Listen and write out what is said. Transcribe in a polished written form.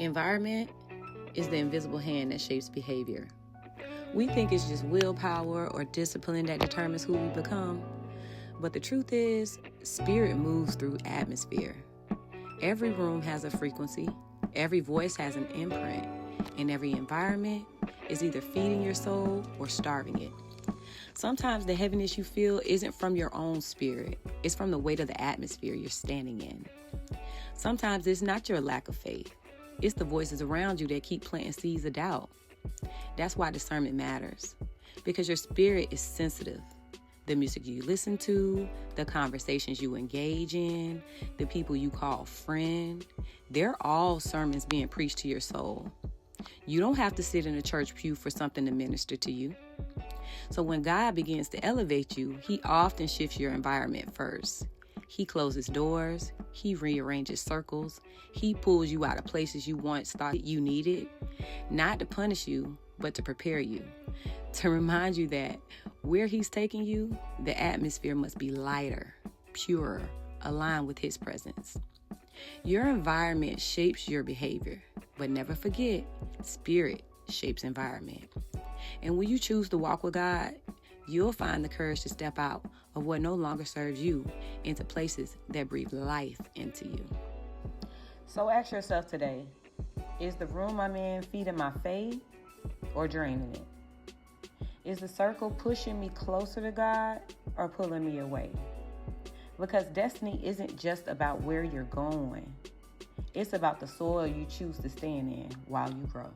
Environment is the invisible hand that shapes behavior. We think it's just willpower or discipline that determines who we become. But the truth is, spirit moves through atmosphere. Every room has a frequency, every voice has an imprint, and every environment is either feeding your soul or starving it. Sometimes the heaviness you feel isn't from your own spirit, it's from the weight of the atmosphere you're standing in. Sometimes it's not your lack of faith, it's the voices around you that keep planting seeds of doubt. That's why discernment matters, because your spirit is sensitive. The music you listen to, the conversations you engage in, the people you call friend, they're all sermons being preached to your soul. You don't have to sit in a church pew for something to minister to you. So when God begins to elevate you, he often shifts your environment first. He closes doors, he rearranges circles, he pulls you out of places you once thought you needed, not to punish you, but to prepare you, to remind you that where he's taking you, the atmosphere must be lighter, purer, aligned with his presence. Your environment shapes your behavior, but never forget, spirit shapes environment. And when you choose to walk with God, you'll find the courage to step out of what no longer serves you into places that breathe life into you. So ask yourself today, is the room I'm in feeding my faith or draining it? Is the circle pushing me closer to God or pulling me away? Because destiny isn't just about where you're going. It's about the soil you choose to stand in while you grow.